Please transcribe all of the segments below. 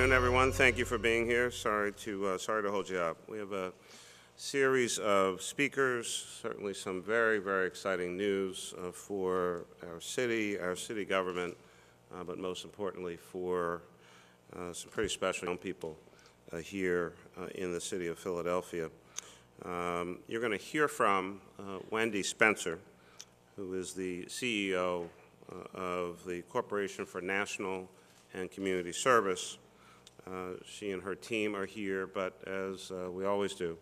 afternoon, everyone. Thank you for being here. Sorry to hold you up. We have a series of speakers, certainly some very, very exciting news for our city government, but most importantly for some pretty special young people here in the city of Philadelphia. You're going to hear from Wendy Spencer, who is the CEO of the Corporation for National and Community Service. She and her team are here, but as we always do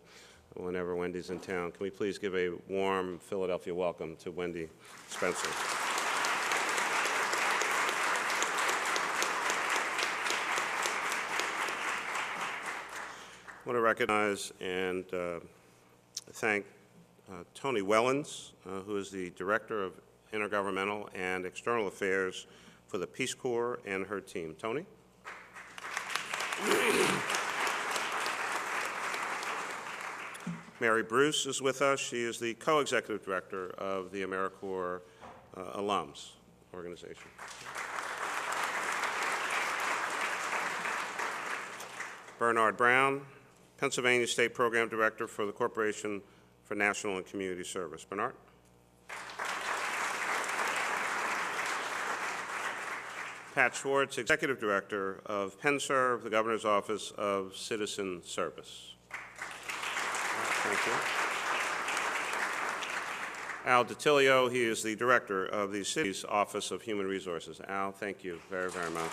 whenever Wendy's in town, can we please give a warm Philadelphia welcome to Wendy Spencer. I want to recognize and thank Tony Wellens, who is the Director of Intergovernmental and External Affairs for the Peace Corps, and her team. Tony? Mary Bruce is with us. She is the co-executive director of the AmeriCorps Alums organization. Bernard Brown, Pennsylvania State Program Director for the Corporation for National and Community Service. Bernard? Pat Schwartz, Executive Director of PennServe, the Governor's Office of Citizen Service. Thank you. Al DiTilio, he is the Director of the city's Office of Human Resources. Al, thank you very, very much.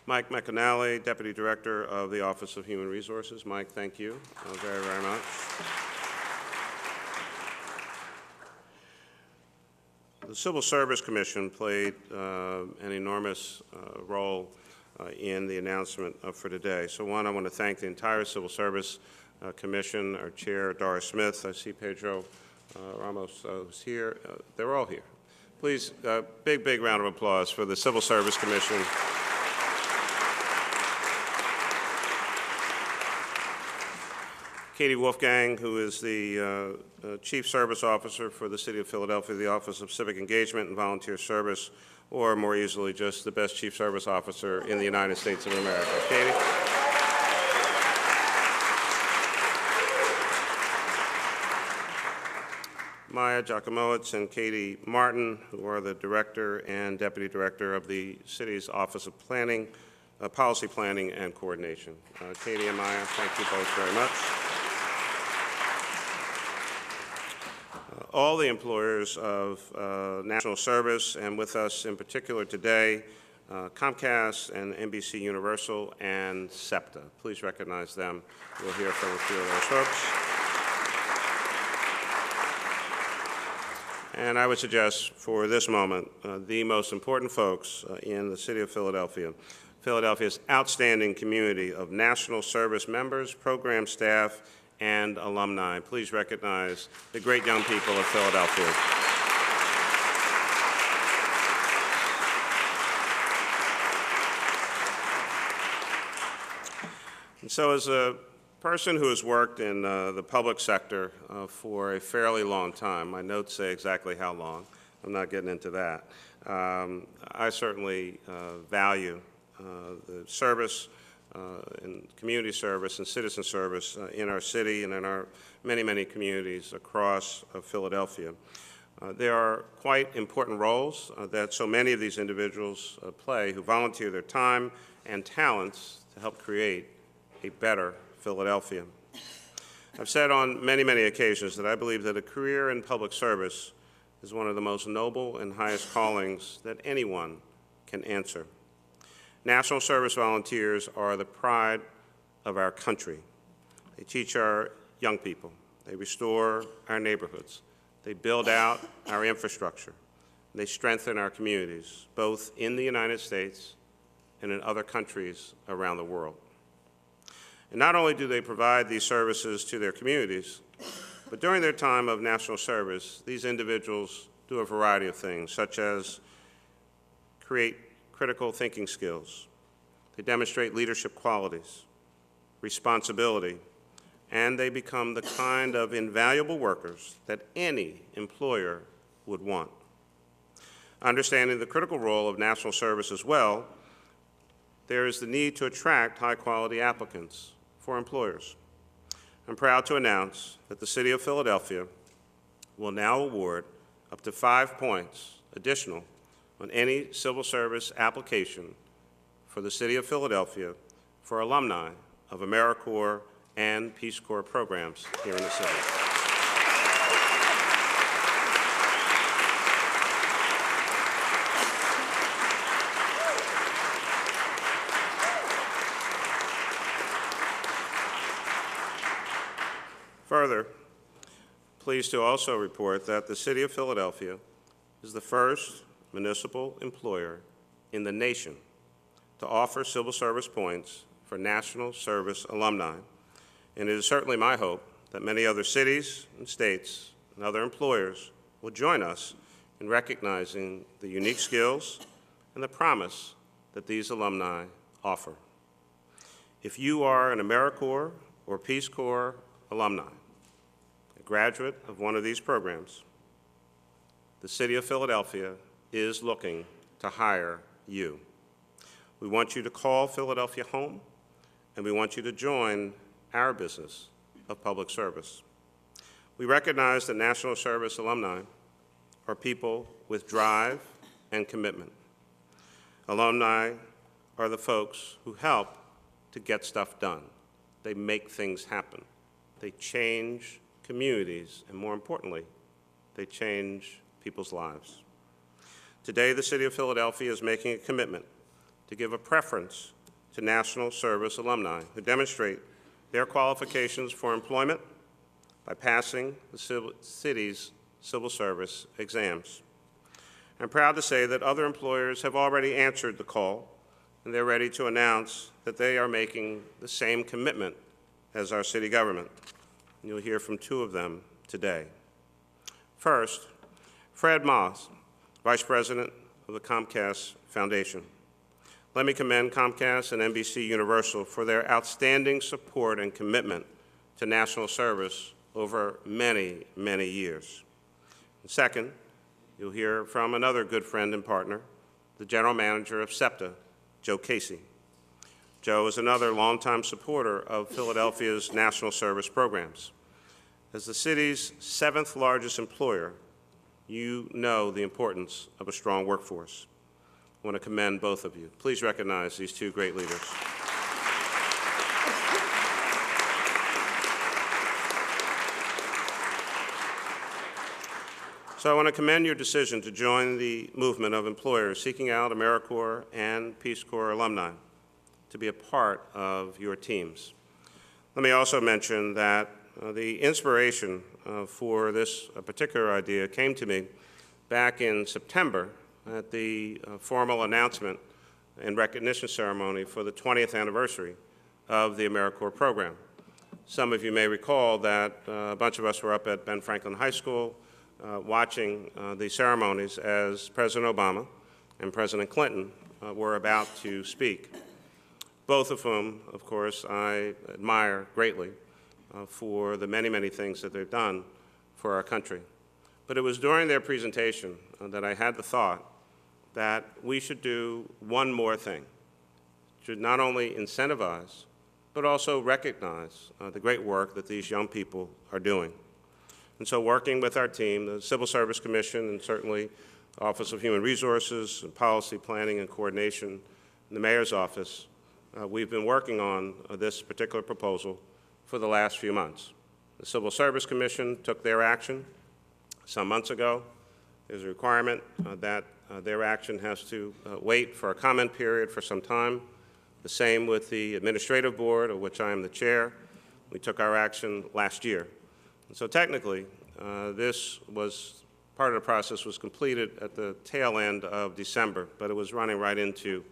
Mike McAnally, Deputy Director of the Office of Human Resources. Mike, thank you very, very much. The Civil Service Commission played an enormous role in the announcement for today. So one, I want to thank the entire Civil Service Commission, our chair, Doris Smith. I see Pedro Ramos is here. They're all here. Please, big, big round of applause for the Civil Service Commission. Katie Wolfgang, who is the Chief Service Officer for the City of Philadelphia, the Office of Civic Engagement and Volunteer Service, or more easily, just the best Chief Service Officer in the United States of America. Katie? Maya Giacomowitz and Katie Martin, who are the Director and Deputy Director of the City's Office of Planning, Policy Planning and Coordination. Katie and Maya, thank you both very much. All the employers of national service, and with us in particular today, Comcast and NBC Universal and SEPTA. Please recognize them. We'll hear from a few of those folks. And I would suggest for this moment, the most important folks in the city of Philadelphia, Philadelphia's outstanding community of national service members, program staff, and alumni. Please recognize the great young people of Philadelphia. And so as a person who has worked in the public sector for a fairly long time, my notes say exactly how long, I'm not getting into that, I certainly value the service in community service and citizen service in our city and in our many, many communities across Philadelphia. There are quite important roles that so many of these individuals play who volunteer their time and talents to help create a better Philadelphia. I've said on many, many occasions that I believe that a career in public service is one of the most noble and highest callings that anyone can answer. National service volunteers are the pride of our country. They teach our young people. They restore our neighborhoods. They build out our infrastructure. They strengthen our communities, both in the United States and in other countries around the world. And not only do they provide these services to their communities, but during their time of national service, these individuals do a variety of things, such as create critical thinking skills. They demonstrate leadership qualities, responsibility, and they become the kind of invaluable workers that any employer would want. Understanding the critical role of national service as well, there is the need to attract high-quality applicants for employers. I'm proud to announce that the City of Philadelphia will now award up to 5 points additional on any civil service application for the City of Philadelphia for alumni of AmeriCorps and Peace Corps programs here in the city. Further, pleased to also report that the City of Philadelphia is the first municipal employer in the nation to offer civil service points for national service alumni, and it is certainly my hope that many other cities and states and other employers will join us in recognizing the unique skills and the promise that these alumni offer. If you are an AmeriCorps or Peace Corps alumni, a graduate of one of these programs, the City of Philadelphia is looking to hire you. We want you to call Philadelphia home, and we want you to join our business of public service. We recognize that national service alumni are people with drive and commitment. Alumni are the folks who help to get stuff done. They make things happen. They change communities, and more importantly, they change people's lives. Today, the City of Philadelphia is making a commitment to give a preference to national service alumni who demonstrate their qualifications for employment by passing the city's civil service exams. I'm proud to say that other employers have already answered the call, and they're ready to announce that they are making the same commitment as our city government. You'll hear from 2 of them today. First, Fred Moss, Vice President of the Comcast Foundation. Let me commend Comcast and NBC Universal for their outstanding support and commitment to national service over many, many years. And second, you'll hear from another good friend and partner, the General Manager of SEPTA, Joe Casey. Joe is another longtime supporter of Philadelphia's national service programs. As the city's 7th largest employer, you know the importance of a strong workforce. I want to commend both of you. Please recognize these 2 great leaders. So I want to commend your decision to join the movement of employers seeking out AmeriCorps and Peace Corps alumni to be a part of your teams. Let me also mention that the inspiration for this particular idea came to me back in September at the formal announcement and recognition ceremony for the 20th anniversary of the AmeriCorps program. Some of you may recall that a bunch of us were up at Ben Franklin High School watching the ceremonies as President Obama and President Clinton were about to speak, both of whom, of course, I admire greatly for the many, many things that they've done for our country. But it was during their presentation that I had the thought that we should do one more thing, should not only incentivize, but also recognize the great work that these young people are doing. And so working with our team, the Civil Service Commission, and certainly Office of Human Resources and Policy Planning and Coordination, and the Mayor's Office, we've been working on this particular proposal for the last few months. The Civil Service Commission took their action some months ago. There's a requirement that their action has to wait for a comment period for some time. The same with the Administrative Board, of which I am the chair. We took our action last year. And so technically, this was, part of the process was completed at the tail end of December, but it was running right into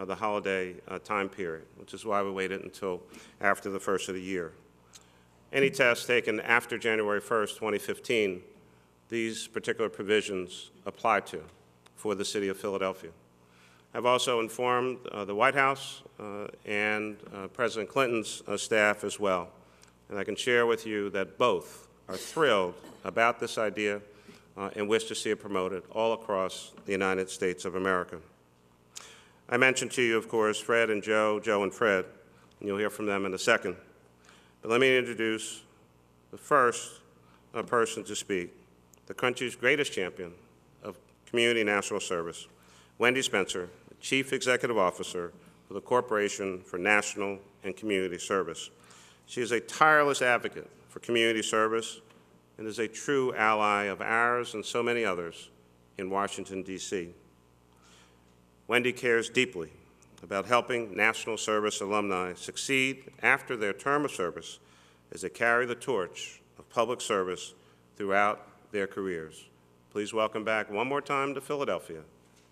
the holiday time period, which is why we waited until after the first of the year. Any tests taken after January 1st, 2015, these particular provisions apply to for the City of Philadelphia. I've also informed the White House and President Clinton's staff as well. And I can share with you that both are thrilled about this idea and wish to see it promoted all across the United States of America. I mentioned to you, of course, Fred and Joe, Joe and Fred, and you'll hear from them in a second. But let me introduce the first person to speak, the country's greatest champion of community national service, Wendy Spencer, Chief Executive Officer for the Corporation for National and Community Service. She is a tireless advocate for community service and is a true ally of ours and so many others in Washington, D.C. Wendy cares deeply about helping national service alumni succeed after their term of service as they carry the torch of public service throughout their careers. Please welcome back one more time to Philadelphia,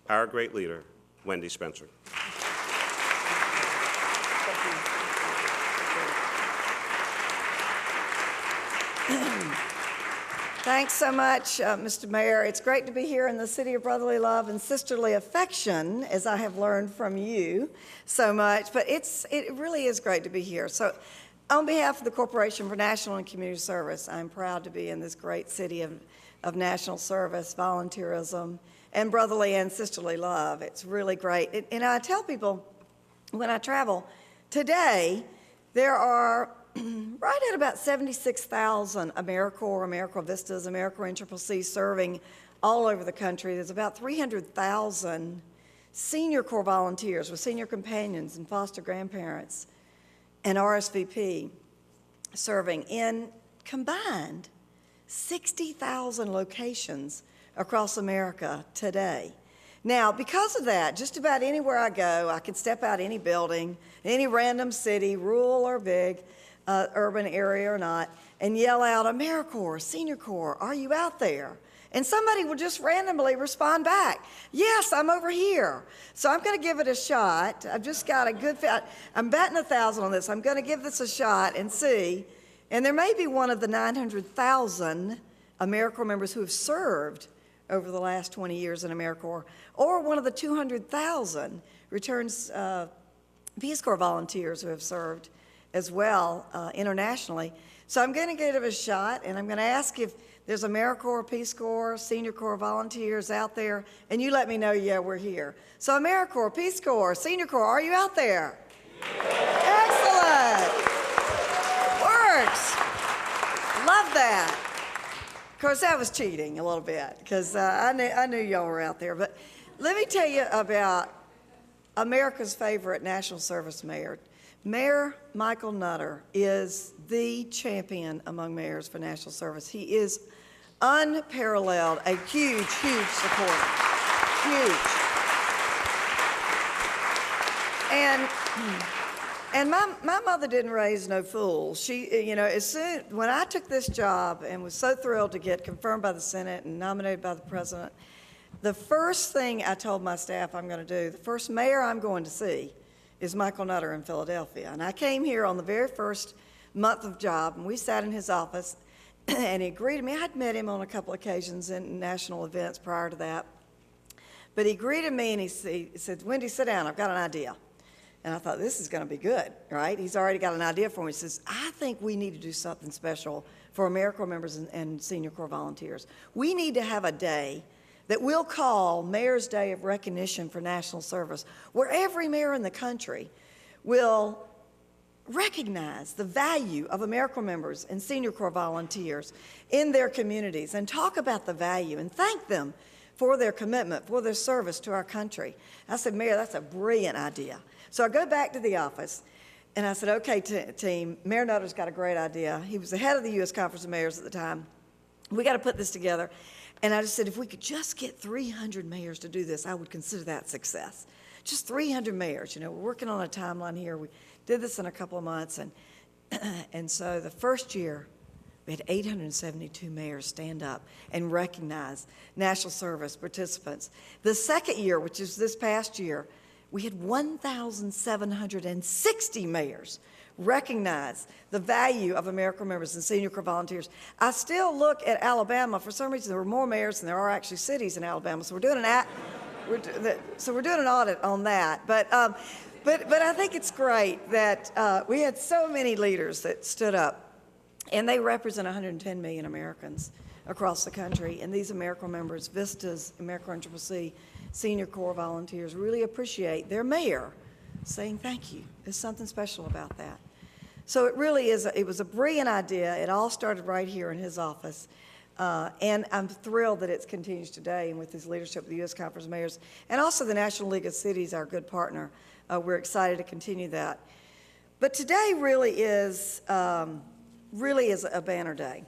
our great leader, Wendy Spencer. Thanks so much, Mr. Mayor. It's great to be here in the city of brotherly love and sisterly affection, as I have learned from you so much, but it really is great to be here. So on behalf of the Corporation for National and Community Service, I'm proud to be in this great city of national service, volunteerism, and brotherly and sisterly love. It's really great. And I tell people when I travel, today there are right at about 76,000 AmeriCorps, AmeriCorps Vistas, AmeriCorps NCCC serving all over the country. There's about 300,000 senior Corps volunteers with senior companions and foster grandparents and RSVP serving in combined 60,000 locations across America today. Now, because of that, just about anywhere I go, I can step out any building, any random city, rural or big, urban area or not, and yell out, AmeriCorps, Senior Corps, are you out there? And somebody will just randomly respond back, yes, I'm over here. So I'm going to give it a shot. I've just got a good fit. I'm betting 1,000 on this. I'm going to give this a shot and see. And there may be one of the 900,000 AmeriCorps members who have served over the last 20 years in AmeriCorps, or one of the 200,000 returns Peace Corps volunteers who have served as well internationally. So I'm going to give it a shot, and I'm going to ask if there's AmeriCorps, Peace Corps, Senior Corps volunteers out there, and you let me know, yeah, we're here. So AmeriCorps, Peace Corps, Senior Corps, are you out there? Yeah. Excellent. Works. Love that. Of course, that was cheating a little bit, because I knew y'all were out there. But let me tell you about America's favorite national service mayor. Mayor Michael Nutter is the champion among mayors for national service. He is unparalleled, a huge, huge supporter. Huge. And my mother didn't raise no fool. She, you know, when I took this job and was so thrilled to get confirmed by the Senate and nominated by the President, the first thing I told my staff I'm going to do, the first mayor I'm going to see is Michael Nutter in Philadelphia. And I came here on the very first month of job, and we sat in his office, and he greeted me. I'd met him on a couple occasions in national events prior to that. But he greeted me, and he said, Wendy, sit down. I've got an idea. And I thought, this is going to be good, right? He's already got an idea for me. He says, I think we need to do something special for AmeriCorps members and Senior Corps volunteers. We need to have a day that we'll call Mayor's Day of Recognition for National Service, where every mayor in the country will recognize the value of AmeriCorps members and Senior Corps volunteers in their communities and talk about the value and thank them for their commitment, for their service to our country. I said, Mayor, that's a brilliant idea. So I go back to the office, and I said, okay, team, Mayor Nutter's got a great idea. He was the head of the U.S. Conference of Mayors at the time. We got to put this together. And I just said, if we could just get 300 mayors to do this, I would consider that success. Just 300 mayors. You know, we're working on a timeline here. We did this in a couple of months. And so the first year, we had 872 mayors stand up and recognize national service participants. The second year, which is this past year, we had 1,760 mayors recognize the value of AmeriCorps members and Senior Corps volunteers. I still look at Alabama. For some reason, there were more mayors than there are actually cities in Alabama. So we're doing an audit on that. But I think it's great that we had so many leaders that stood up, and they represent 110 million Americans across the country. And these AmeriCorps members, Vistas, AmeriCorps and CCC, Senior Corps volunteers, really appreciate their mayor saying thank you. There's something special about that. So it really is, it was a brilliant idea. It all started right here in his office. And I'm thrilled that it continues today, and with his leadership of the U.S. Conference of Mayors, and also the National League of Cities, our good partner. We're excited to continue that. But today really is a banner day.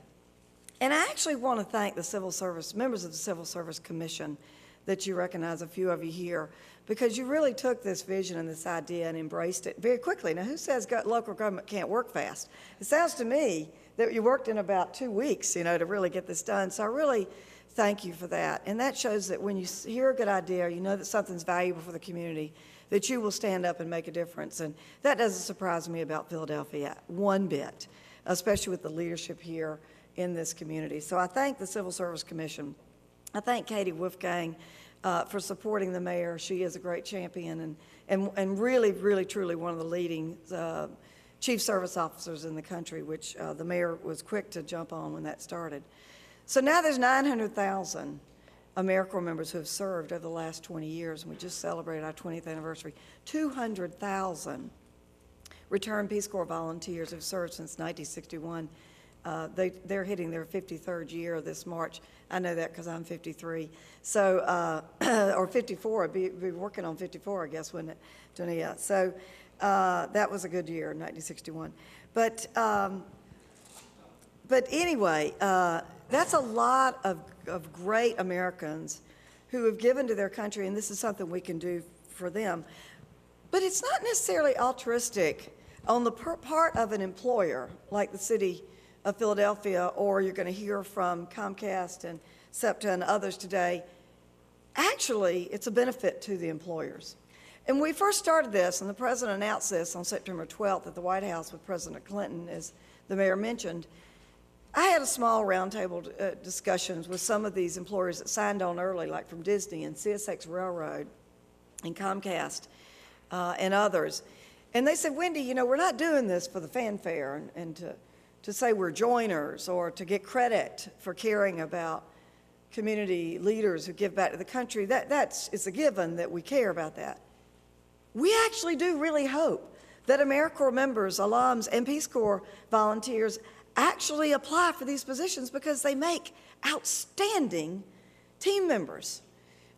And I actually want to thank the civil service, members of the Civil Service Commission that you recognize, a few of you here, because you really took this vision and this idea and embraced it very quickly. Now, who says local government can't work fast? It sounds to me that you worked in about 2 weeks, to really get this done. So I really thank you for that. And that shows that when you hear a good idea, you know that something's valuable for the community, that you will stand up and make a difference. And that doesn't surprise me about Philadelphia one bit, especially with the leadership here in this community. So I thank the Civil Service Commission. I thank Katie Wolfgang for supporting the mayor. She is a great champion and really, really, truly one of the leading chief service officers in the country, which the mayor was quick to jump on when that started. So now there's 900,000 AmeriCorps members who have served over the last 20 years, and we just celebrated our 20th anniversary. 200,000 returned Peace Corps volunteers who've served since 1961. They're hitting their 53rd year this March. I know that because I'm 53. So, or 54, I'd be working on 54, I guess, wouldn't it, Donia? So that was a good year, 1961. But anyway, that's a lot of great Americans who have given to their country, and this is something we can do for them. But it's not necessarily altruistic on the part of an employer like the city of Philadelphia, or you're going to hear from Comcast and SEPTA and others today. Actually, it's a benefit to the employers. And when we first started this, and the president announced this on September 12th at the White House with President Clinton, as the mayor mentioned, I had a small roundtable discussions with some of these employers that signed on early, like from Disney and CSX Railroad and Comcast and others. And they said, Wendy, we're not doing this for the fanfare and to say we're joiners or to get credit for caring about community leaders who give back to the country. It's a given that we care about that. We actually do really hope that AmeriCorps members, alums, and Peace Corps volunteers actually apply for these positions because they make outstanding team members.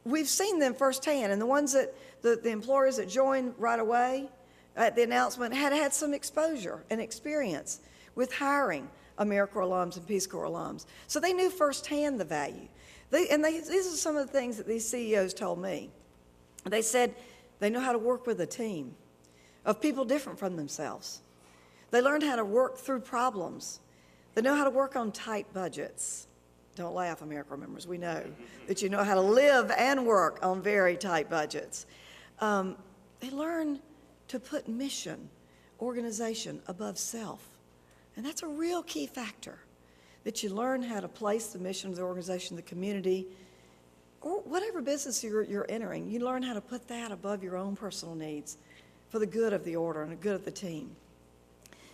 We've seen them firsthand, and the ones that the employers that joined right away at the announcement had some exposure and experience with hiring AmeriCorps alums and Peace Corps alums. So they knew firsthand the value. These are some of the things that these CEOs told me. They said they know how to work with a team of people different from themselves. They learned how to work through problems. They know how to work on tight budgets. Don't laugh, AmeriCorps members. We know that you know how to live and work on very tight budgets. They learn to put mission, organization above self. And that's a real key factor, that you learn how to place the mission of the organization, the community, or whatever business you're entering. You learn how to put that above your own personal needs for the good of the order and the good of the team.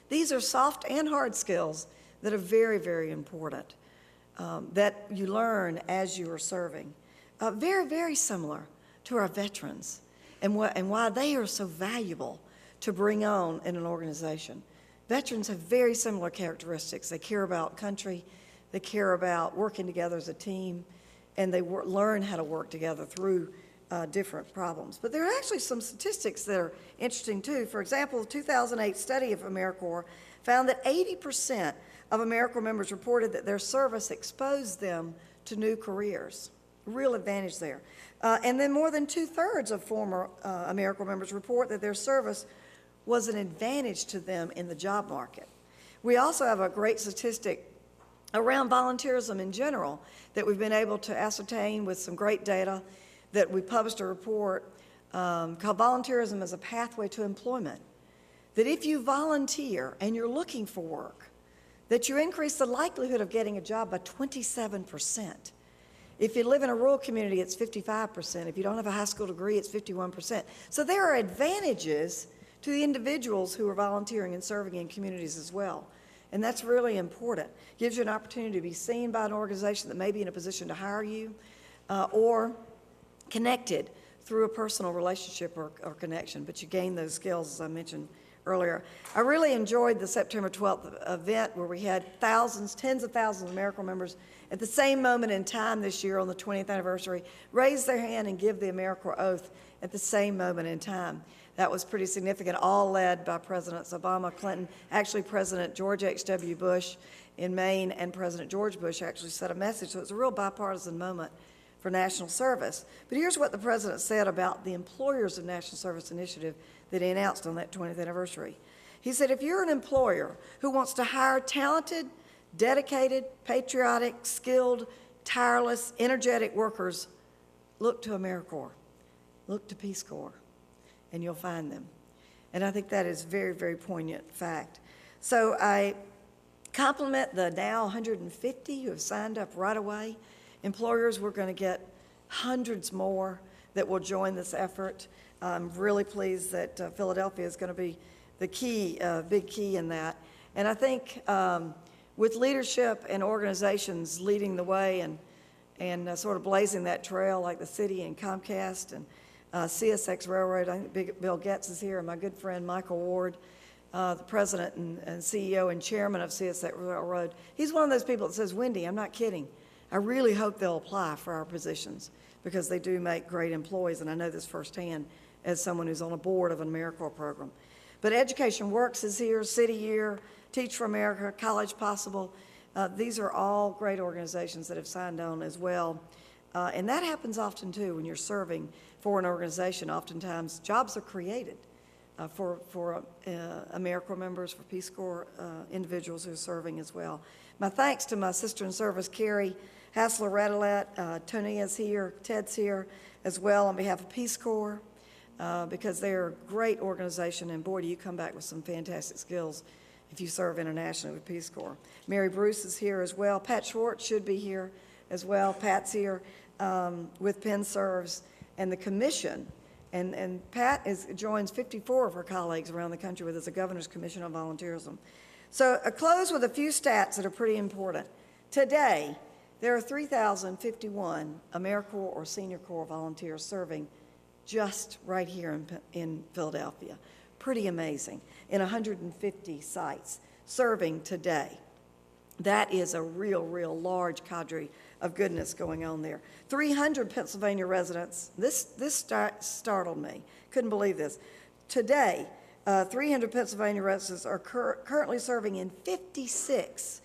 These are soft and hard skills that are very, very important, that you learn as you are serving. Very, very similar to our veterans and why they are so valuable to bring on in an organization. Veterans have very similar characteristics. They care about country, they care about working together as a team, and they learn how to work together through different problems. But there are actually some statistics that are interesting too. For example, a 2008 study of AmeriCorps found that 80% of AmeriCorps members reported that their service exposed them to new careers. Real advantage there. And then more than 2/3 of former AmeriCorps members report that their service was an advantage to them in the job market. We also have a great statistic around volunteerism in general that we've been able to ascertain with some great data that we published a report called Volunteerism as a Pathway to Employment. That if you volunteer and you're looking for work, that you increase the likelihood of getting a job by 27%. If you live in a rural community, it's 55%. If you don't have a high school degree, it's 51%. So there are advantages to the individuals who are volunteering and serving in communities as well. And that's really important. Gives you an opportunity to be seen by an organization that may be in a position to hire you, or connected through a personal relationship or connection, but you gain those skills, as I mentioned earlier. I really enjoyed the September 12th event where we had thousands, tens of thousands of AmeriCorps members at the same moment in time this year on the 20th anniversary raise their hand and give the AmeriCorps oath at the same moment in time. That was pretty significant, all led by Presidents Obama, Clinton, actually President George H.W. Bush in Maine, and President George Bush actually set a message. So it was a real bipartisan moment for national service. But here's what the President said about the Employers of National Service Initiative that he announced on that 20th anniversary. He said, if you're an employer who wants to hire talented, dedicated, patriotic, skilled, tireless, energetic workers, look to AmeriCorps, look to Peace Corps, and you'll find them. And I think that is very, very poignant fact. So I compliment the now 150 who have signed up right away. Employers, we're going to get hundreds more that will join this effort. I'm really pleased that Philadelphia is going to be the key, big key in that. And I think with leadership and organizations leading the way and sort of blazing that trail, like the city and Comcast and CSX Railroad, I think Bill Getz is here, and my good friend Michael Ward, the president and CEO and chairman of CSX Railroad. He's one of those people that says, Wendy, I'm not kidding. I really hope they'll apply for our positions because they do make great employees, and I know this firsthand as someone who's on a board of an AmeriCorps program. But Education Works is here, City Year, Teach for America, College Possible. These are all great organizations that have signed on as well. And that happens often, too, when you're serving for an organization. Oftentimes, jobs are created for AmeriCorps members, for Peace Corps individuals who are serving as well. My thanks to my sister in service, Carrie Hassler-Radelet. Tony is here, Ted's here as well on behalf of Peace Corps, because they're a great organization, and boy, do you come back with some fantastic skills if you serve internationally with Peace Corps. Mary Bruce is here as well. Pat Schwartz should be here as well. Pat's here with Penn Serves and the commission. And Pat joins 54 of her colleagues around the country with us, the Governor's Commission on Volunteerism. So I close with a few stats that are pretty important. Today, there are 3,051 AmeriCorps or Senior Corps volunteers serving just right here in Philadelphia. Pretty amazing. In 150 sites serving today. That is a real large cadre of goodness going on there. 300 Pennsylvania residents. This startled me. Couldn't believe this. Today, 300 Pennsylvania residents are currently serving in 56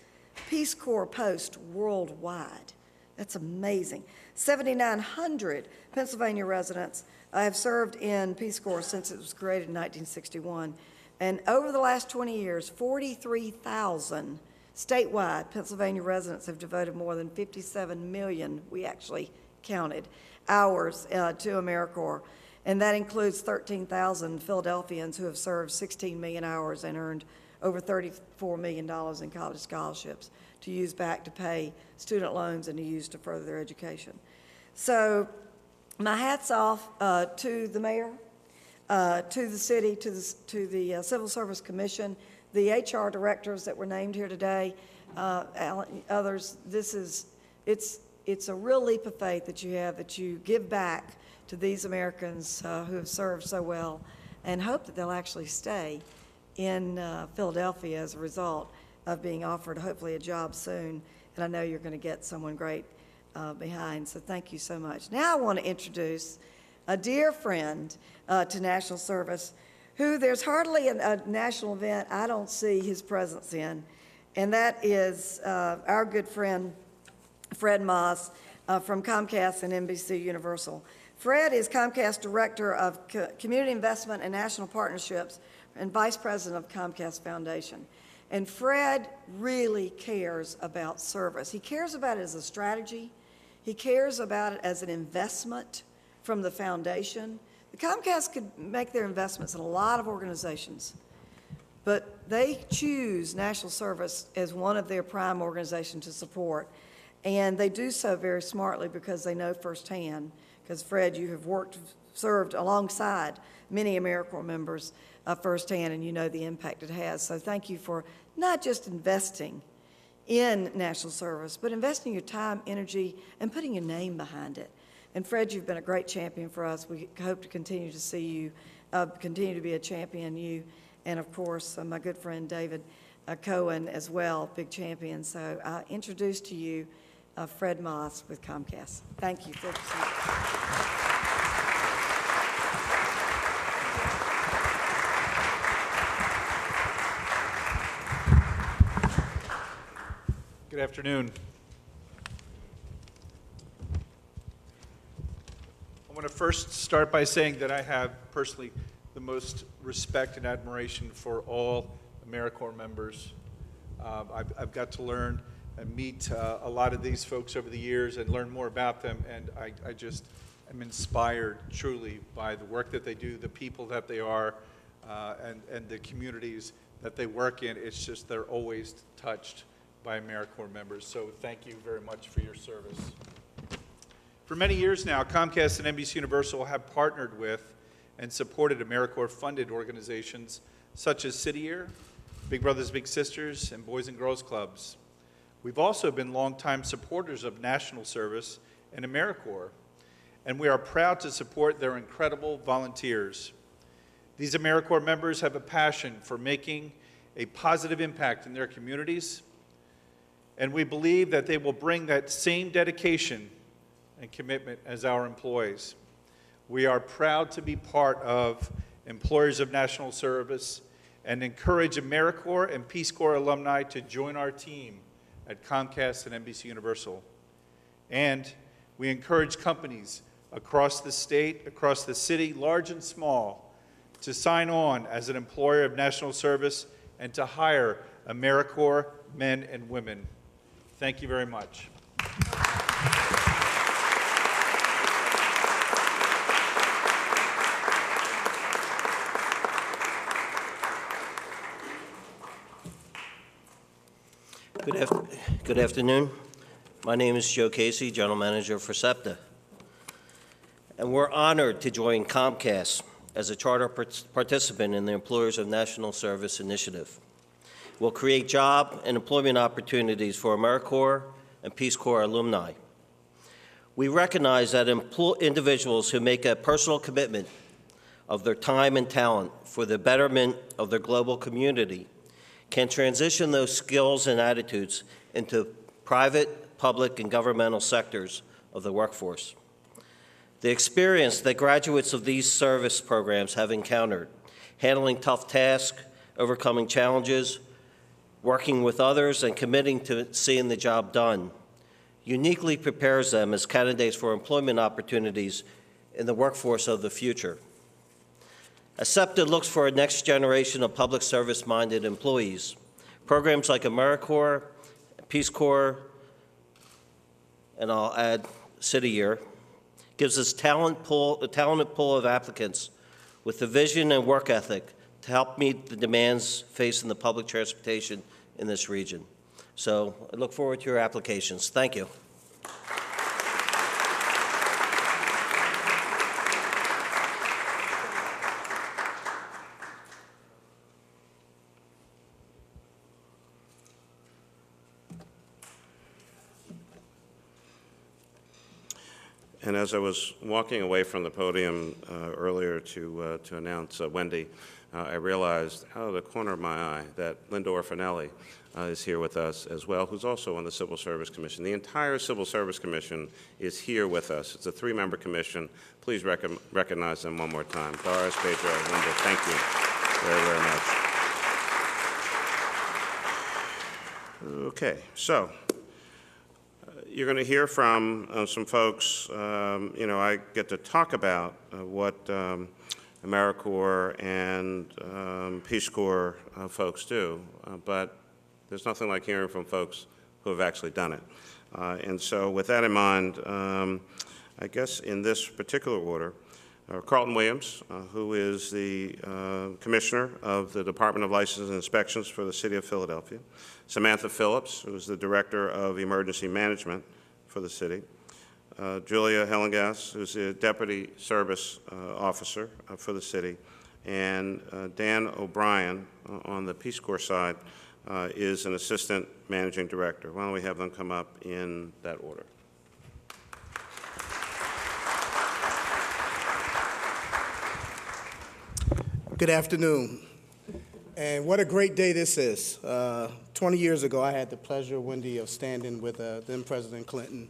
Peace Corps posts worldwide. That's amazing. 7,900 Pennsylvania residents have served in Peace Corps since it was created in 1961. And over the last 20 years, 43,000 statewide Pennsylvania residents have devoted more than 57 million, we actually counted, hours to AmeriCorps. And that includes 13,000 Philadelphians who have served 16 million hours and earned over $34 million in college scholarships to use back to pay student loans and to use to further their education. So my hat's off to the mayor, to the city, to the Civil Service Commission, the HR directors that were named here today, others. It's a real leap of faith that you give back to these Americans who have served so well, and hope that they'll actually stay in Philadelphia as a result of being offered hopefully a job soon. And I know you're going to get someone great behind, so thank you so much. Now I want to introduce a dear friend to national service who there's hardly a national event I don't see his presence in, and that is our good friend Fred Moss from Comcast and NBC Universal. Fred is Comcast Director of Community Investment and National Partnerships and Vice President of Comcast Foundation. And Fred really cares about service. He cares about it as a strategy. He cares about it as an investment from the foundation. The Comcast could make their investments in a lot of organizations, but they choose national service as one of their prime organizations to support. And they do so very smartly because they know firsthand, because Fred, you have served alongside many AmeriCorps members firsthand, and you know the impact it has. So thank you for not just investing in national service, but investing your time, energy, and putting your name behind it. And Fred, you've been a great champion for us. We hope to continue to see you continue to be a champion, you, and of course, my good friend David Cohen as well, big champion. So I introduce to you Fred Moss with Comcast. Thank you. Fred. Good afternoon. I want to first start by saying that I have personally the most respect and admiration for all AmeriCorps members. I've got to learn and meet a lot of these folks over the years and learn more about them, and I just am inspired truly by the work that they do, the people that they are, and the communities that they work in. It's just they're always touched by AmeriCorps members. So thank you very much for your service. For many years now, Comcast and NBCUniversal have partnered with and supported AmeriCorps-funded organizations such as City Year, Big Brothers Big Sisters, and Boys and Girls Clubs. We've also been longtime supporters of national service and AmeriCorps, and we are proud to support their incredible volunteers. These AmeriCorps members have a passion for making a positive impact in their communities, and we believe that they will bring that same dedication and commitment as our employees. We are proud to be part of Employers of National Service and encourage AmeriCorps and Peace Corps alumni to join our team at Comcast and NBCUniversal. And we encourage companies across the state, across the city, large and small, to sign on as an employer of national service and to hire AmeriCorps men and women. Thank you very much. Good afternoon. My name is Joe Casey, General Manager for SEPTA. And we're honored to join Comcast as a charter participant in the Employers of National Service initiative. We'll create job and employment opportunities for AmeriCorps and Peace Corps alumni. We recognize that individuals who make a personal commitment of their time and talent for the betterment of their global community can transition those skills and attitudes into private, public, and governmental sectors of the workforce. The experience that graduates of these service programs have encountered, handling tough tasks, overcoming challenges, working with others, and committing to seeing the job done, uniquely prepares them as candidates for employment opportunities in the workforce of the future. SEPTA looks for a next generation of public service-minded employees. Programs like AmeriCorps, Peace Corps, and I'll add City Year, gives us a talented pool of applicants with the vision and work ethic to help meet the demands facing the public transportation in this region. So I look forward to your applications. Thank you. And as I was walking away from the podium earlier to announce Wendy, I realized out of the corner of my eye that Linda Orfanelli is here with us as well, who's also on the Civil Service Commission. The entire Civil Service Commission is here with us. It's a three-member commission. Please recognize them one more time. Doris, Pedro, Linda, thank you very, very much. Okay, so you're going to hear from some folks. I get to talk about what AmeriCorps and Peace Corps folks do, but there's nothing like hearing from folks who have actually done it. And so with that in mind, I guess in this particular order, Carlton Williams, who is the Commissioner of the Department of License and Inspections for the City of Philadelphia, Samantha Phillips, who is the Director of Emergency Management for the city, Julia Hellengas, who's the Deputy Service Officer for the city, and Dan O'Brien on the Peace Corps side is an assistant managing director. Why don't we have them come up in that order? Good afternoon. And what a great day this is. 20 years ago, I had the pleasure, Wendy, of standing with then President Clinton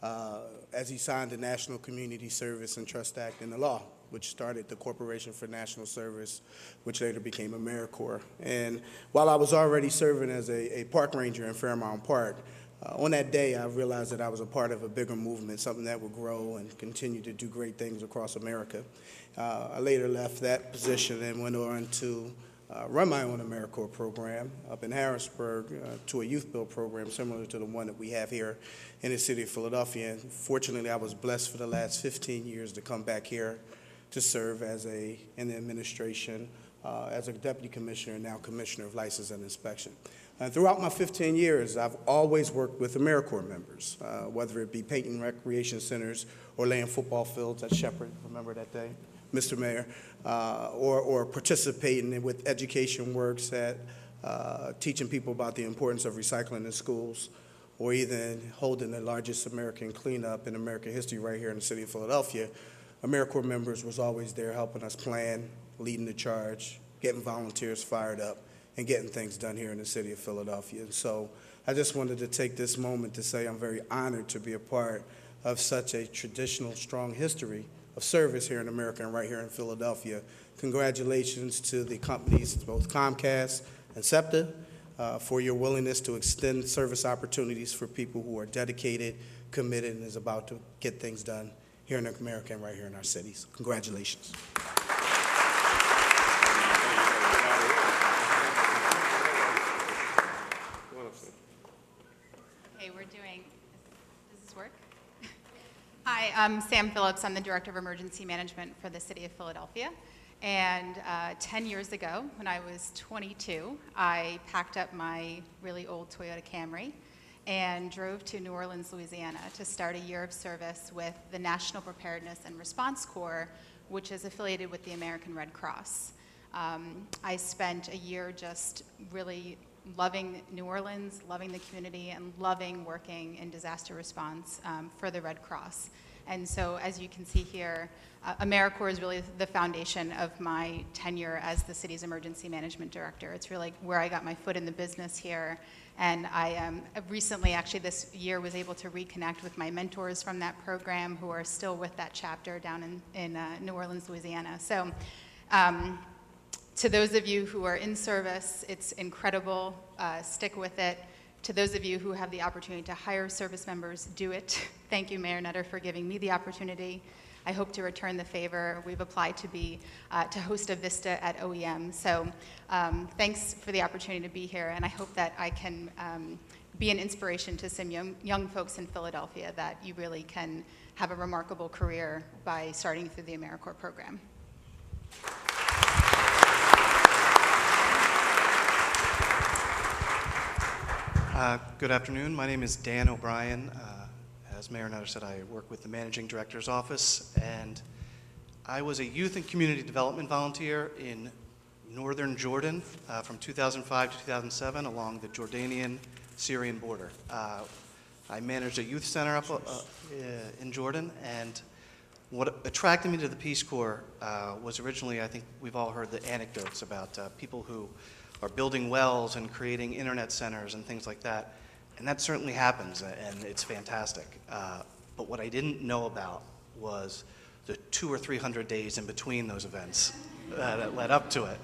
as he signed the National Community Service and Trust Act into law, which started the Corporation for National Service, which later became AmeriCorps. And while I was already serving as a park ranger in Fairmount Park, on that day, I realized that I was a part of a bigger movement, something that would grow and continue to do great things across America. I later left that position and went on to run my own AmeriCorps program up in Harrisburg to a youth build program similar to the one that we have here in the city of Philadelphia. And fortunately, I was blessed for the last 15 years to come back here to serve in the administration as a deputy commissioner and now commissioner of license and inspection. And throughout my 15 years, I've always worked with AmeriCorps members, whether it be painting recreation centers or laying football fields at Shepherd, remember that day, Mr. Mayor, or participating with education works at teaching people about the importance of recycling in schools, or even holding the largest American cleanup in American history right here in the city of Philadelphia. AmeriCorps members was always there helping us plan, leading the charge, getting volunteers fired up, and getting things done here in the city of Philadelphia. And so I just wanted to take this moment to say I'm very honored to be a part of such a traditional, strong history of service here in America and right here in Philadelphia. Congratulations to the companies, both Comcast and SEPTA, for your willingness to extend service opportunities for people who are dedicated, committed, and is about to get things done here in America and right here in our cities. Congratulations. Okay, we're doing, does this work? Hi, I'm Sam Phillips. I'm the Director of Emergency Management for the City of Philadelphia. And 10 years ago, when I was 22, I packed up my really old Toyota Camry and drove to New Orleans, Louisiana to start a year of service with the National Preparedness and Response Corps, which is affiliated with the American Red Cross. I spent a year just really loving New Orleans, loving the community, and loving working in disaster response for the Red Cross. And so, as you can see here, AmeriCorps is really the foundation of my tenure as the city's emergency management director. It's really where I got my foot in the business here. And I recently, actually this year, was able to reconnect with my mentors from that program who are still with that chapter down in New Orleans, Louisiana. So to those of you who are in service, it's incredible. Stick with it. To those of you who have the opportunity to hire service members, do it. Thank you, Mayor Nutter, for giving me the opportunity. I hope to return the favor. We've applied to host a Vista at OEM. So thanks for the opportunity to be here, and I hope that I can be an inspiration to some young folks in Philadelphia that you really can have a remarkable career by starting through the AmeriCorps program. Good afternoon. My name is Dan O'Brien. As Mayor Nutter said, I work with the Managing Director's Office, and I was a youth and community development volunteer in northern Jordan from 2005 to 2007 along the Jordanian-Syrian border. I managed a youth center up in Jordan, and what attracted me to the Peace Corps was originally, I think we've all heard the anecdotes about people who are building wells and creating internet centers and things like that. And that certainly happens, and it's fantastic. But what I didn't know about was the 200 or 300 days in between those events that led up to it.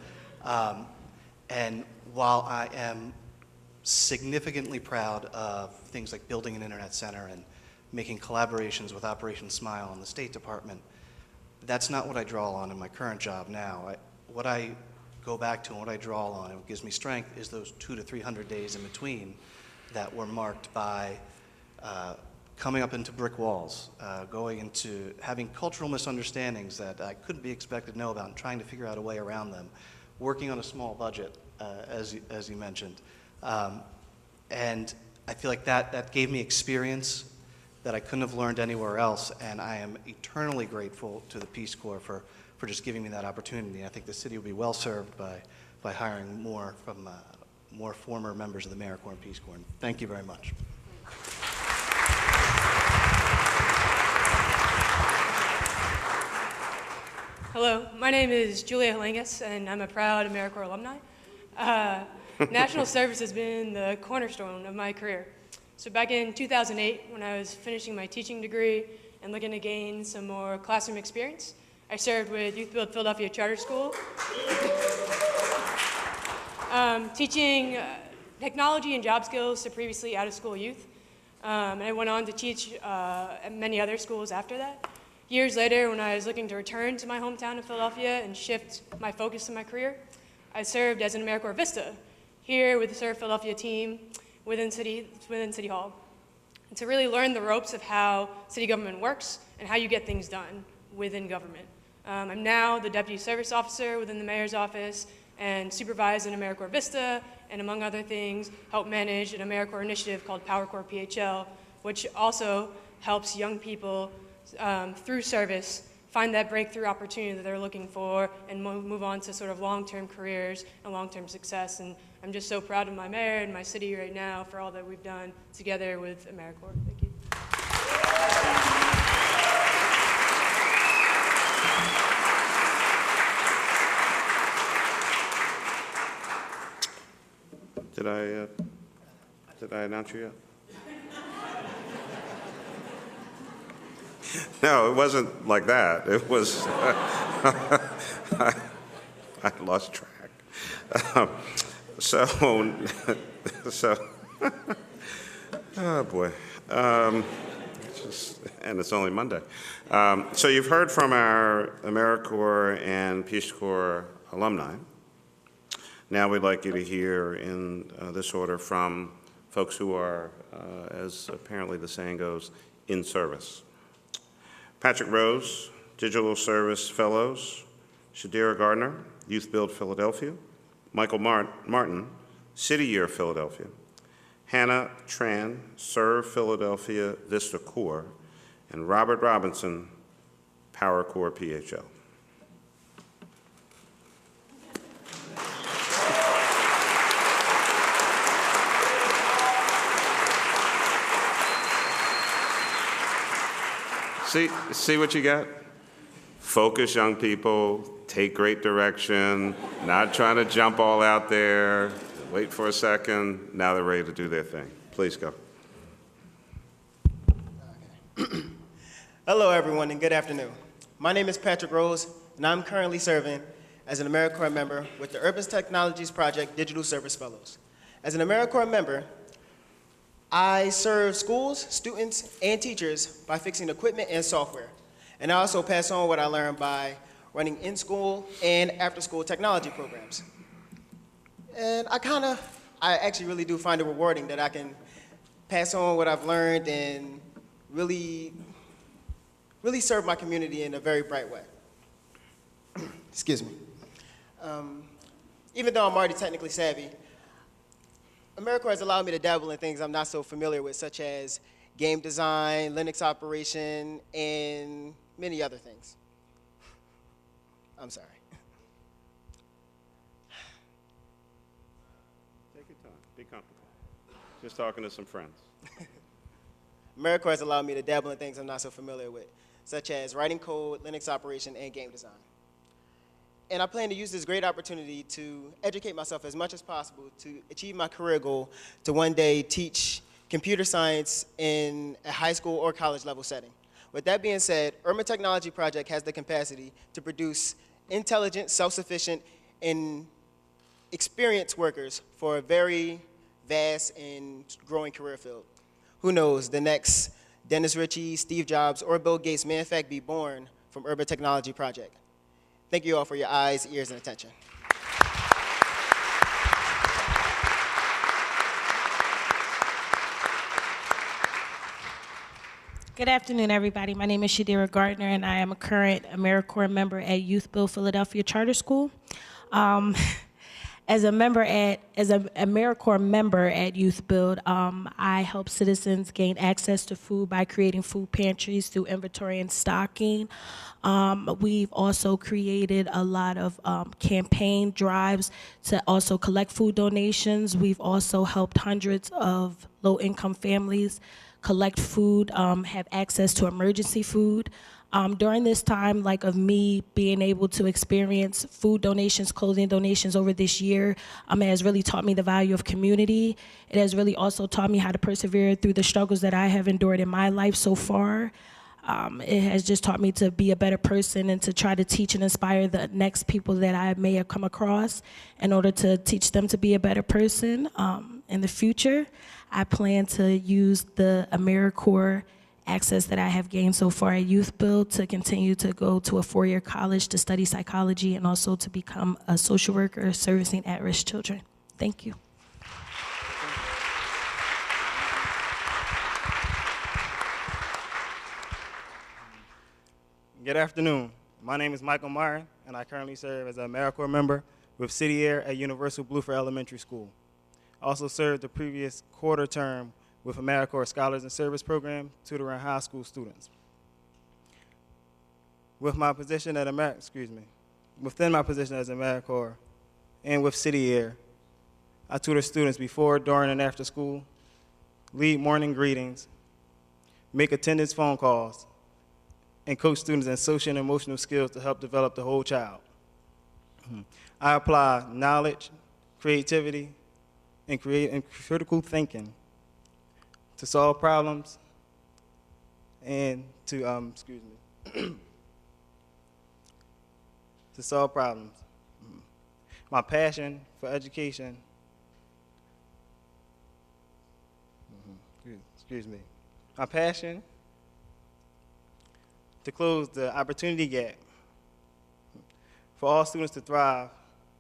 And while I am significantly proud of things like building an internet center and making collaborations with Operation Smile and the State Department, that's not what I draw on in my current job now. What I go back to and what I draw on and what gives me strength is those 200 to 300 days in between that were marked by coming up into brick walls, going into having cultural misunderstandings that I couldn't be expected to know about and trying to figure out a way around them, working on a small budget, as you mentioned. And I feel like that gave me experience that I couldn't have learned anywhere else, and I am eternally grateful to the Peace Corps for for just giving me that opportunity. I think the city will be well served by hiring more from more former members of the AmeriCorps and Peace Corps. And thank you very much. Hello, my name is Julia Halangas, and I'm a proud AmeriCorps alumni. National service has been the cornerstone of my career. So back in 2008, when I was finishing my teaching degree and looking to gain some more classroom experience, I served with Youth Build Philadelphia Charter School, teaching technology and job skills to previously out-of-school youth. And I went on to teach at many other schools after that. Years later, when I was looking to return to my hometown of Philadelphia and shift my focus in my career, I served as an AmeriCorps Vista here with the Serve Philadelphia team within City Hall, and to really learn the ropes of how city government works and how you get things done within government. I'm now the Deputy Service Officer within the Mayor's office and supervise an AmeriCorps Vista, and among other things, help manage an AmeriCorps initiative called PowerCorps PHL, which also helps young people through service find that breakthrough opportunity that they're looking for and move on to sort of long-term careers and long-term success. And I'm just so proud of my mayor and my city right now for all that we've done together with AmeriCorps. Thank you. Did I announce you yet? No, it wasn't like that. It was, I lost track. Oh boy. And it's only Monday. So you've heard from our AmeriCorps and Peace Corps alumni. Now we'd like you to hear in this order from folks who are, as apparently the saying goes, in service. Patrick Rose, Digital Service Fellows, Shadira Gardner, Youth Build Philadelphia, Michael Martin, City Year Philadelphia, Hannah Tran, Serve Philadelphia Vista Corps, and Robert Robinson, PowerCorps PHL. See what you got? Focus, young people, take great direction, not trying to jump all out there, wait for a second, now they're ready to do their thing. Please go. Hello everyone and good afternoon. My name is Patrick Rose and I'm currently serving as an AmeriCorps member with the Urban Technologies Project Digital Service Fellows. As an AmeriCorps member, I serve schools, students, and teachers by fixing equipment and software. And I also pass on what I learned by running in-school and after-school technology programs. And I actually really do find it rewarding that I can pass on what I've learned and really serve my community in a very bright way. Excuse me. Even though I'm already technically savvy, AmeriCorps has allowed me to dabble in things I'm not so familiar with, such as game design, Linux operation, and many other things. I'm sorry. Take your time. Be comfortable. Just talking to some friends. AmeriCorps has allowed me to dabble in things I'm not so familiar with, such as writing code, Linux operation, and game design. And I plan to use this great opportunity to educate myself as much as possible to achieve my career goal to one day teach computer science in a high school or college level setting. With that being said, Urban Technology Project has the capacity to produce intelligent, self-sufficient, and experienced workers for a very vast and growing career field. Who knows, the next Dennis Ritchie, Steve Jobs, or Bill Gates may in fact be born from Urban Technology Project. Thank you all for your eyes, ears, and attention. Good afternoon, everybody. My name is Shadira Gardner, and I am a current AmeriCorps member at Youth Build Philadelphia Charter School. As an AmeriCorps member at Youth Build, I help citizens gain access to food by creating food pantries through inventory and stocking. We've also created a lot of campaign drives to also collect food donations. We've also helped hundreds of low-income families collect food, have access to emergency food. During this time, like of me being able to experience food donations, clothing donations over this year, it has really taught me the value of community. It has really also taught me how to persevere through the struggles that I have endured in my life so far. It has just taught me to be a better person and to try to teach and inspire the next people that I may have come across in order to teach them to be a better person. In the future, I plan to use the AmeriCorps access that I have gained so far at Youth Build to continue to go to a 4-year college to study psychology and also to become a social worker servicing at-risk children. Thank you. Good afternoon. My name is Michael Meyer, and I currently serve as an AmeriCorps member with City Air at Universal Bluefer Elementary School. I also served the previous quarter term with AmeriCorps Scholars and Service Program, tutoring high school students. With my position at within my position as AmeriCorps and with City Air, I tutor students before, during, and after school, lead morning greetings, make attendance phone calls, and coach students in social and emotional skills to help develop the whole child. I apply knowledge, creativity, and critical thinking to solve problems and to, to solve problems. My passion for education, my passion to close the opportunity gap for all students to thrive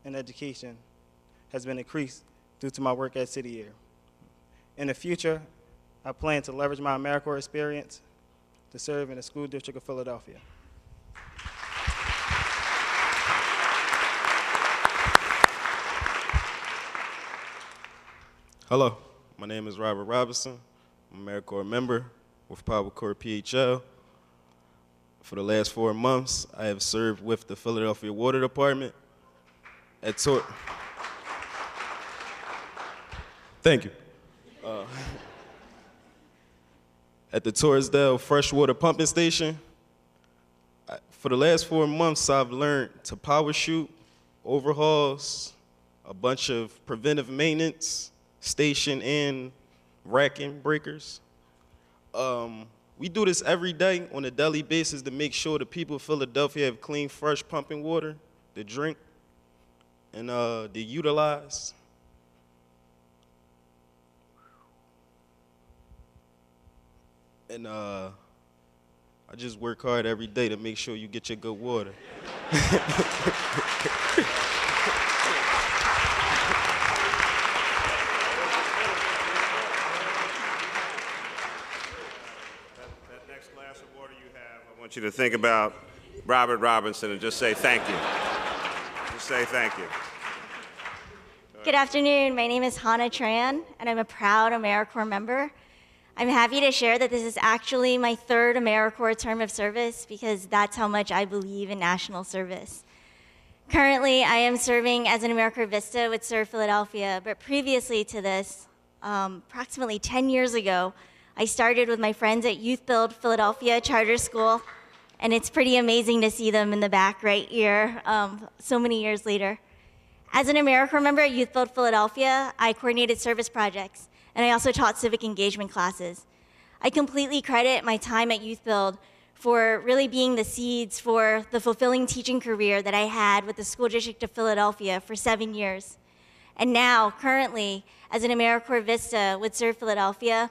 in education has been increased due to my work at City Air. In the future, I plan to leverage my AmeriCorps experience to serve in the school district of Philadelphia. Hello, my name is Robert Robinson. I'm an AmeriCorps member with Power Corps PHL. For the last 4 months, I have served with the Philadelphia Water Department at Thank you. At the Torresdale Freshwater Pumping Station. For the last 4 months, I've learned to power shoot, overhauls, a bunch of preventive maintenance, station and racking breakers. We do this every day on a daily basis to make sure the people of Philadelphia have clean, fresh pumping water to drink and to utilize. And I just work hard every day to make sure you get your good water. I want you to think about Robert Robinson and just say thank you. Just say thank you. Good afternoon. My name is Hannah Tran, and I'm a proud AmeriCorps member. I'm happy to share that this is actually my 3rd AmeriCorps term of service because that's how much I believe in national service. Currently, I am serving as an AmeriCorps Vista with Serve Philadelphia, but previously to this, approximately 10 years ago, I started with my friends at Youth Build Philadelphia Charter School, and it's pretty amazing to see them in the back right here so many years later. As an AmeriCorps member at Youth Build Philadelphia, I coordinated service projects, and I also taught civic engagement classes. I completely credit my time at Youth Build for really being the seeds for the fulfilling teaching career that I had with the School District of Philadelphia for 7 years. And now, currently, as an AmeriCorps Vista with Serve Philadelphia,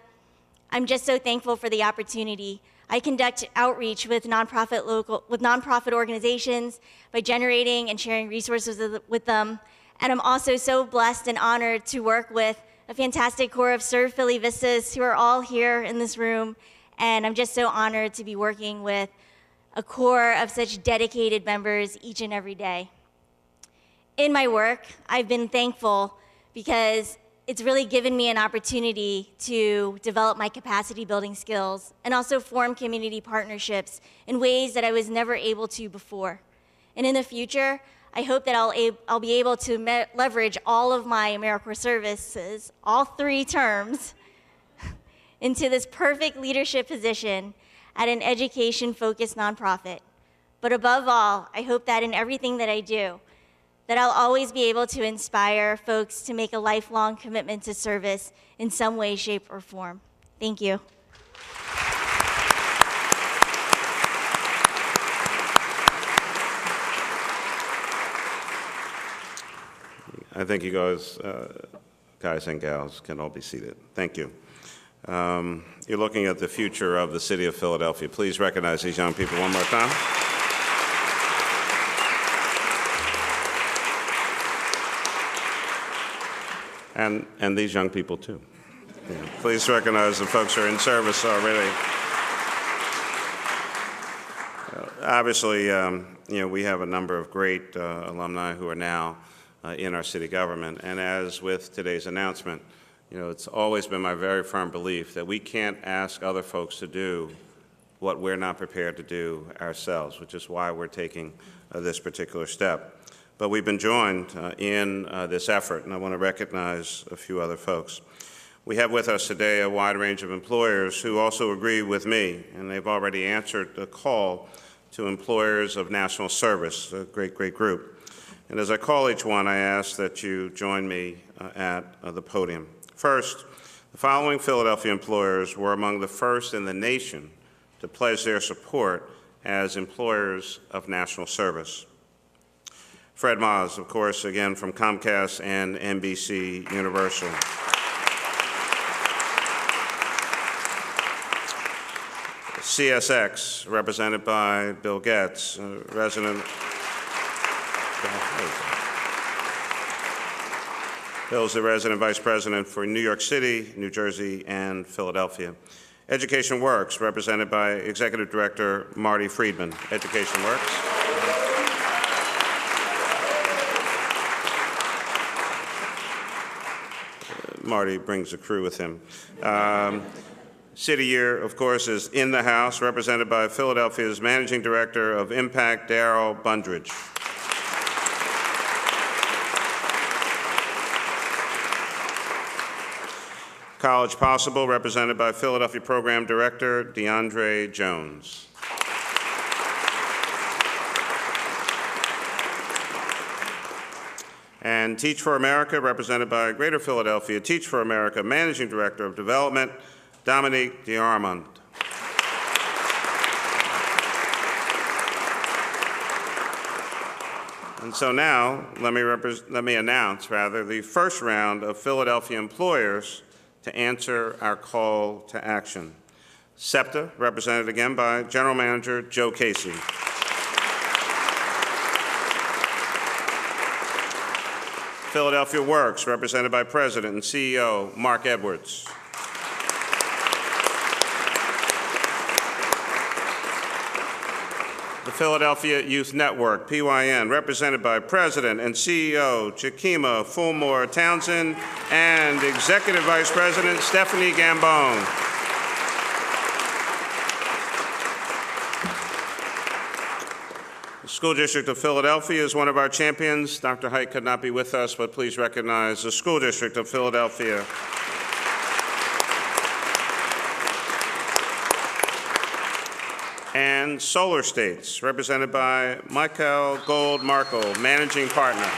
I'm just so thankful for the opportunity. I conduct outreach with nonprofit organizations by generating and sharing resources with them. And I'm also so blessed and honored to work with a fantastic core of Serve Philly Vistas who are all here in this room. And I'm just so honored to be working with a core of such dedicated members each and every day. in my work, I've been thankful because it's really given me an opportunity to develop my capacity building skills and also form community partnerships in ways that I was never able to before. And in the future, I hope that I'll be able to leverage all of my AmeriCorps services, all 3 terms, into this perfect leadership position at an education-focused nonprofit. But above all, I hope that in everything that I do, that I'll always be able to inspire folks to make a lifelong commitment to service in some way, shape, or form. Thank you. I think you guys and gals can all be seated. Thank you. You're looking at the future of the city of Philadelphia. Please recognize these young people one more time. And these young people too. Yeah. Please recognize the folks who are in service already. Obviously, we have a number of great alumni who are now in our city government. And as with today's announcement, it's always been my very firm belief that we can't ask other folks to do what we're not prepared to do ourselves, which is why we're taking this particular step. But we've been joined in this effort, and I want to recognize a few other folks. We have with us today a wide range of employers who also agree with me, and they've already answered the call to employers of national service, a great, great group. And as I call each one, I ask that you join me at the podium. First, the following Philadelphia employers were among the first in the nation to pledge their support as employers of national service. Fred Maas, of course, again from Comcast and NBC Universal. CSX, represented by Bill Getz, resident. Bill's the resident vice president for New York City, New Jersey, and Philadelphia. Education Works, represented by Executive Director Marty Friedman. Education Works. Marty brings a crew with him. City Year, of course, is in the House, represented by Philadelphia's Managing Director of Impact, Darrell Bundridge. College Possible, represented by Philadelphia Program Director DeAndre Jones. And Teach for America, represented by Greater Philadelphia Teach for America Managing Director of Development, Dominique D'Armond. And so now, let me announce the first round of Philadelphia employers to answer our call to action. SEPTA, represented again by General Manager Joe Casey. Philadelphia Works, represented by President and CEO Mark Edwards. The Philadelphia Youth Network, PYN, represented by President and CEO Chikima Fulmore Townsend and Executive Vice President Stephanie Gambone. The School District of Philadelphia is one of our champions. Dr. Hite could not be with us, but please recognize the School District of Philadelphia. And Solar States, represented by Michael Gold Markle, Managing Partner.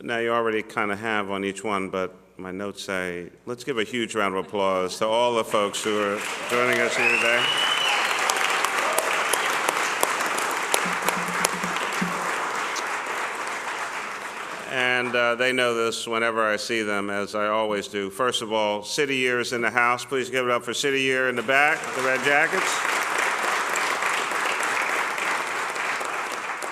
Now you already kind of have on each one, but my notes say, let's give a huge round of applause to all the folks who are joining us here today. And they know this whenever I see them, as I always do. First of all, City Year is in the house. Please give it up for City Year in the back, the red jackets.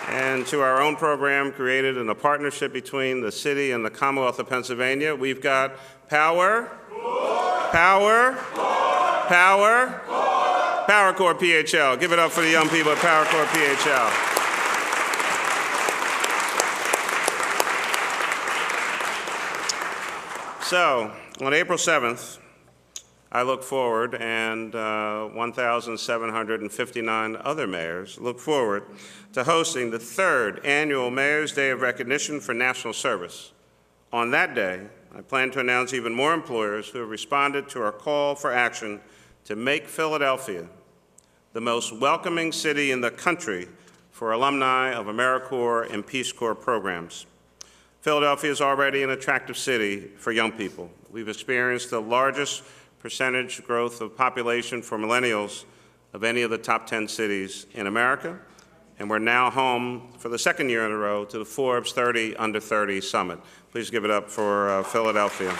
And to our own program created in a partnership between the city and the Commonwealth of Pennsylvania, we've got Power, Power, Power, AmeriCorps PHL. Give it up for the young people at AmeriCorps PHL. So, on April 7th, I look forward, and 1,759 other mayors look forward to hosting the 3rd Annual Mayor's Day of Recognition for National Service. On that day, I plan to announce even more employers who have responded to our call for action to make Philadelphia the most welcoming city in the country for alumni of AmeriCorps and Peace Corps programs. Philadelphia is already an attractive city for young people. We've experienced the largest percentage growth of population for millennials of any of the top 10 cities in America, and we're now home for the 2nd year in a row to the Forbes 30 Under 30 Summit. Please give it up for Philadelphia.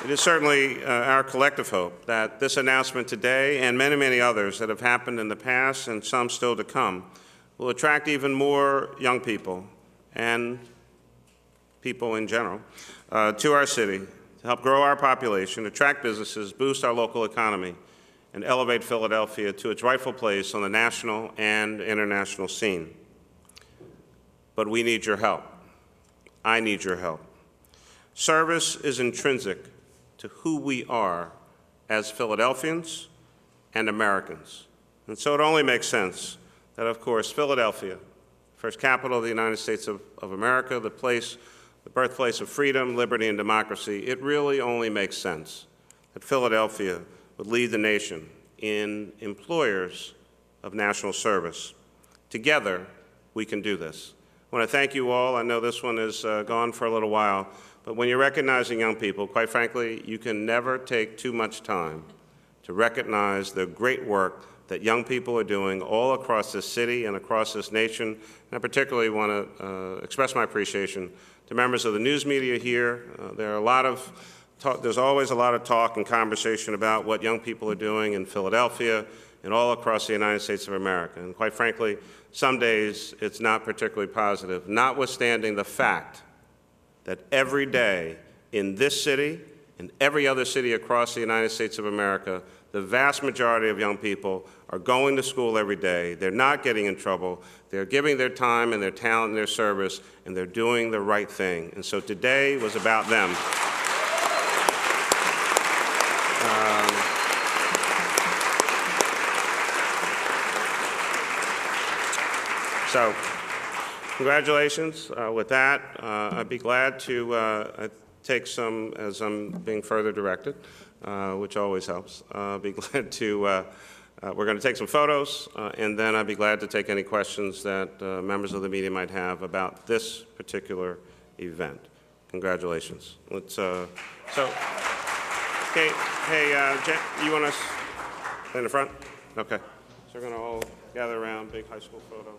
It is certainly our collective hope that this announcement today and many, many others that have happened in the past and some still to come will attract even more young people and people in general to our city to help grow our population, attract businesses, boost our local economy, and elevate Philadelphia to its rightful place on the national and international scene. But we need your help. I need your help. Service is intrinsic to who we are as Philadelphians and Americans. And so it only makes sense that, of course, Philadelphia, first capital of the United States of America, the birthplace of freedom, liberty, and democracy, it really only makes sense that Philadelphia would lead the nation in employers of national service. Together, we can do this. I want to thank you all. I know this one is gone for a little while, but when you're recognizing young people, quite frankly, you can never take too much time to recognize the great work that young people are doing all across this city and across this nation. And I particularly want to express my appreciation to members of the news media here. There's always a lot of talk and conversation about what young people are doing in Philadelphia and all across the United States of America. And quite frankly, some days it's not particularly positive, notwithstanding the fact that every day in this city and every other city across the United States of America, the vast majority of young people are going to school every day. They're not getting in trouble. They're giving their time and their talent and their service, and they're doing the right thing. And so today was about them. So, congratulations. With that, I'd be glad to take some, as I'm being further directed, which always helps. Be glad to, we're going to take some photos, and then I'd be glad to take any questions that members of the media might have about this particular event. Congratulations. Let's, hey, Jen, you want us in the front? Okay. So we're going to all gather around, big high school photo.